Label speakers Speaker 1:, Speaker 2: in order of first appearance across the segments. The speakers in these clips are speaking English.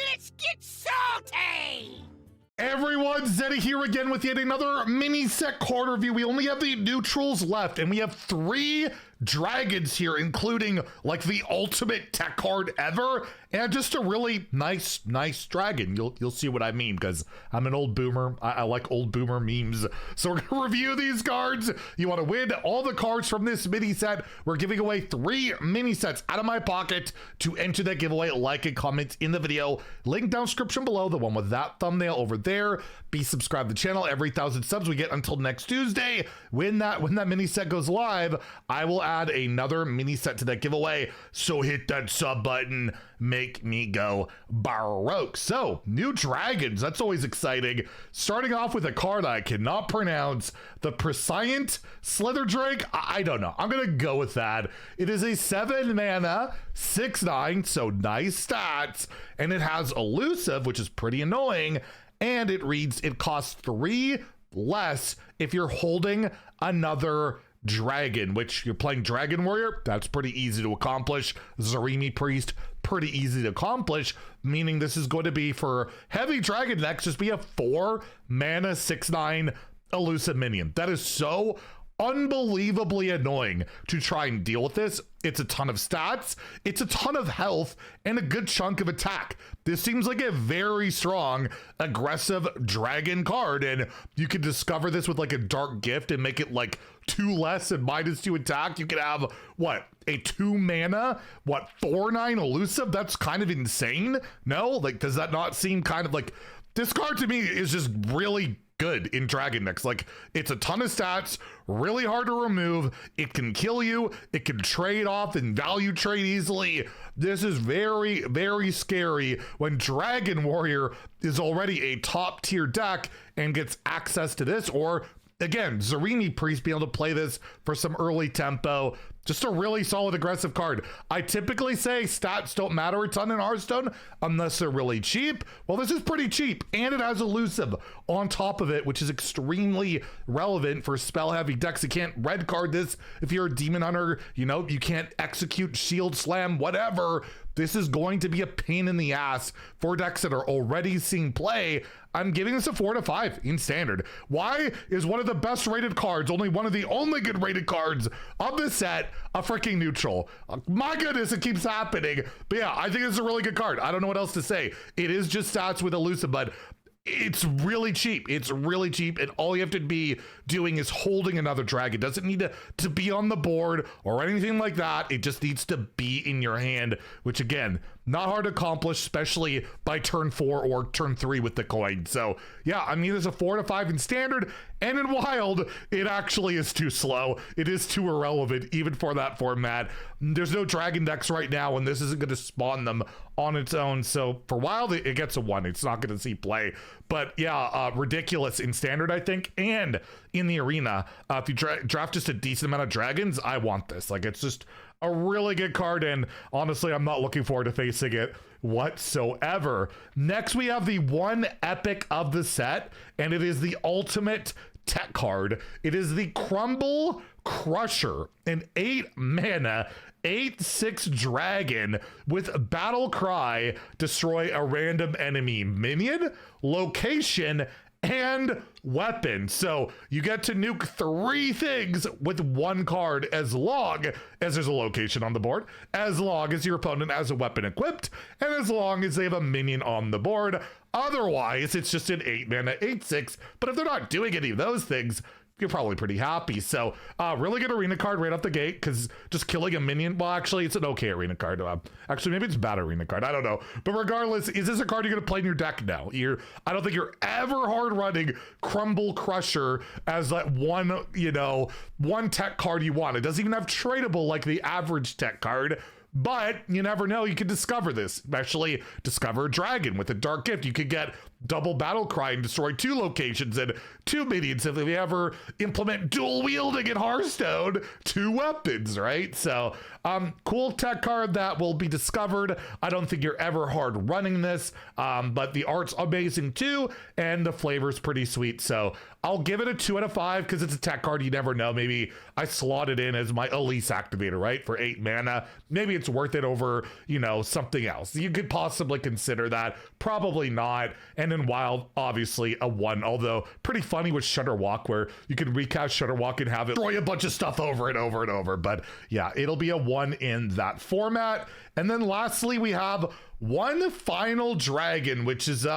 Speaker 1: Let's get salty!
Speaker 2: Everyone, Zeddy here again with yet another mini set card review. We only have the neutrals left, and we have 3 dragons here, including like the ultimate tech card ever, and just a really nice dragon. You'll see what I mean, because I'm an old boomer. I like old boomer memes. So we're gonna review these cards. You want to win all the cards from this mini set? We're giving away 3 mini sets out of my pocket. To enter that giveaway, like and comment in the video. Link down description below, the one with that thumbnail over there. Be subscribed to the channel. Every 1,000 subs we get until next Tuesday. When that mini set goes live, I will add another mini set to that giveaway. So hit that sub button, make me go baroque. So new dragons, that's always exciting. Starting off with a card I cannot pronounce, the Prescient slitherdrake. I don't know, I'm gonna go with that. It is a 7 mana 6/9, so nice stats, and it has elusive, which is pretty annoying, and it reads it costs 3 less if you're holding another dragon, which you're playing Dragon Warrior. That's pretty easy to accomplish. Zarimi Priest, pretty easy to accomplish, meaning this is going to be for heavy dragon decks, just be a 4 mana 6/9 elusive minion. That is so unbelievably annoying to try and deal with this. It's a ton of stats, it's a ton of health, and a good chunk of attack. This seems like a very strong, aggressive dragon card, and you can discover this with like a dark gift and make it like 2 less and -2 attack. You could have, what, a 2 mana, 4/9 elusive? That's kind of insane. No? Like, does that not seem kind of like, this card to me is just really good in dragon decks. Like, it's a ton of stats, really hard to remove, it can kill you, it can trade off and value trade easily. This is very, very scary when Dragon Warrior is already a top tier deck and gets access to this, or again, Zarimi Priest being able to play this for some early tempo. Just a really solid aggressive card. I typically say stats don't matter a ton in Hearthstone unless they're really cheap. Well, this is pretty cheap, and it has elusive on top of it, which is extremely relevant for spell heavy decks. You can't red card this if you're a demon hunter, you know, you can't execute shield slam, whatever. This is going to be a pain in the ass for decks that are already seeing play. I'm giving this a 4 to 5 in standard. Why is one of the best rated cards, only one of the only good rated cards of the set, a freaking neutral? My goodness, it keeps happening. But yeah, I think it's a really good card. I don't know what else to say. It is just stats with elusive, but it's really cheap. It's really cheap, and all you have to be doing is holding another dragon. It doesn't need to be on the board or anything like that. It just needs to be in your hand, which again, not hard to accomplish, especially by turn 4 or turn 3 with the coin. So yeah, I mean, there's a 4 to 5 in standard, and in wild, it actually is too slow. It is too irrelevant, even for that format. There's no dragon decks right now, and this isn't going to spawn them on its own. So for wild, it gets a 1. It's not going to see play. But yeah, ridiculous in standard, I think, and in the arena. If you draft just a decent amount of dragons, I want this. Like, it's just a really good card, and honestly, I'm not looking forward to facing it whatsoever. Next, we have the one epic of the set, and it is the ultimate tech card. It is the Crumblecrusher, an 8 mana 8/6 dragon with battle cry, destroy a random enemy minion, location, and weapon. So you get to nuke 3 things with 1 card, as long as there's a location on the board, as long as your opponent has a weapon equipped, and as long as they have a minion on the board. Otherwise, it's just an 8 mana 8/6. But if they're not doing any of those things, you're probably pretty happy. So really good arena card right off the gate, because just killing a minion, well, actually, it's an okay arena card. Actually, maybe it's a bad arena card, I don't know. But regardless, is this a card you're gonna play in your deck now? I don't think you're ever hard running Crumblecrusher as that one, one tech card you want. It doesn't even have tradable like the average tech card. But you never know, you could discover this, especially discover a dragon with a dark gift. You could get double battle cry and destroy 2 locations and 2 minions if we ever implement dual wielding in Hearthstone, 2 weapons, right? So cool tech card that will be discovered. I don't think you're ever hard running this, but the art's amazing too, and the flavor's pretty sweet. So I'll give it a 2 out of 5 because it's a tech card. You never know. Maybe I slot it in as my Elise activator, right? For 8 mana. Maybe it's worth it over, you know, something else. You could possibly consider that. Probably not. And in Wild, obviously a 1. Although pretty funny with Shutterwalk where you can recast Shutterwalk and have it destroy a bunch of stuff over and over and over. But yeah, it'll be a 1 in that format. And then lastly, we have one final dragon, which is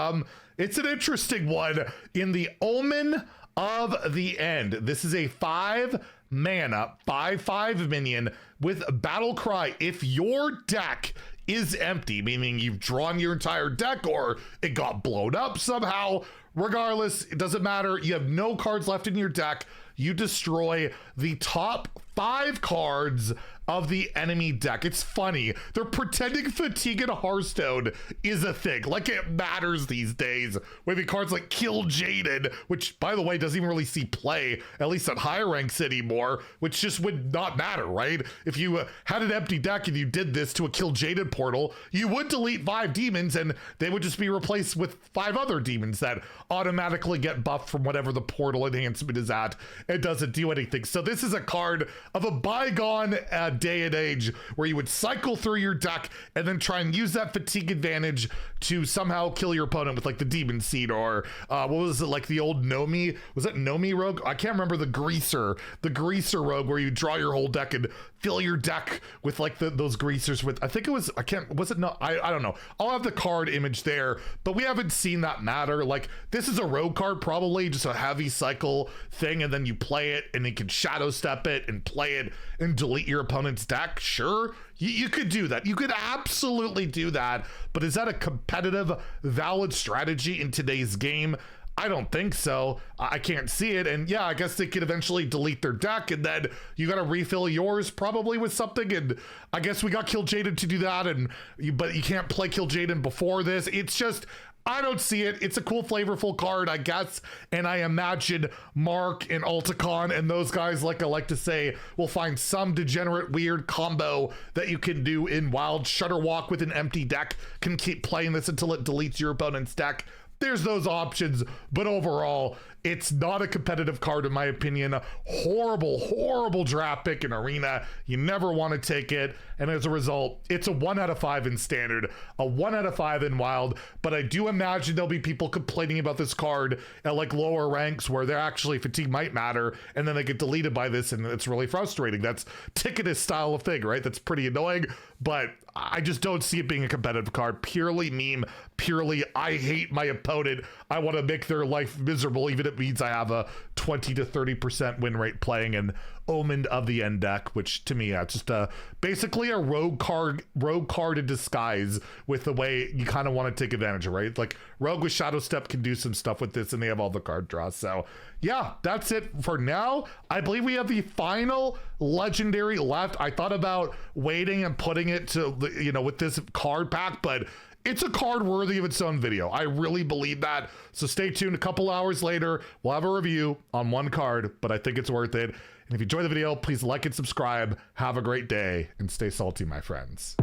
Speaker 2: it's an interesting one in the Omen of the End. This is a 5 mana 5/5 minion with battle cry. If your deck is empty, meaning you've drawn your entire deck or it got blown up somehow, regardless, it doesn't matter. You have no cards left in your deck. You destroy the top 5 cards of the enemy deck. It's funny. They're pretending fatigue in Hearthstone is a thing. Like it matters these days. Maybe cards like Kill Jaded, which by the way doesn't even really see play, at least at higher ranks anymore, which just would not matter, right? If you had an empty deck and you did this to a Kill Jaded portal, you would delete 5 demons and they would just be replaced with 5 other demons that automatically get buffed from whatever the portal enhancement is at. It doesn't do anything. So this is a card of a bygone day and age where you would cycle through your deck and then try and use that fatigue advantage to somehow kill your opponent with like the Demon Seed or what was it, like the old Nomi? Was it Nomi Rogue? I can't remember. The Greaser Rogue where you draw your whole deck and fill your deck with like those greasers with, I think it was, I don't know. I'll have the card image there, but we haven't seen that matter. Like this is a rogue card, probably just a heavy cycle thing, and then you play it and you can shadow step it and play it and delete your opponent's deck. Sure, you could do that. You could absolutely do that, but is that a competitive, valid strategy in today's game? I don't think so. I can't see it. And yeah, I guess they could eventually delete their deck and then you got to refill yours probably with something. And I guess we got Kill Jaden to do that. But you can't play Kill Jaden before this. It's just, I don't see it. It's a cool, flavorful card, I guess. And I imagine Mark and Alticon and those guys, like I like to say, will find some degenerate, weird combo that you can do in Wild. Shutterwalk with an empty deck can keep playing this until it deletes your opponent's deck. There's those options, but overall, it's not a competitive card in my opinion. A horrible draft pick in Arena. You never want to take it, and as a result, it's a 1 out of 5 in Standard, a 1 out of 5 in Wild, but I do imagine there'll be people complaining about this card at like lower ranks where they're actually fatigue might matter, and then they get deleted by this, and it's really frustrating. That's Ticketus style of thing, right? That's pretty annoying, but I just don't see it being a competitive card. Purely meme, purely I hate my opponent. I want to make their life miserable, even if it means I have a 20 to 30% win rate playing an Omen of the End deck, which to me, yeah, just basically a rogue card in disguise with the way you kind of want to take advantage of, right? Like Rogue with Shadow Step can do some stuff with this, and they have all the card draws. So yeah, that's it for now. I believe we have the final legendary left. I thought about waiting and putting it to, you know, with this card pack, but it's a card worthy of its own video. I really believe that. So stay tuned. A couple hours later, we'll have a review on one card, but I think it's worth it. And if you enjoyed the video, please like and subscribe. Have a great day and stay salty, my friends.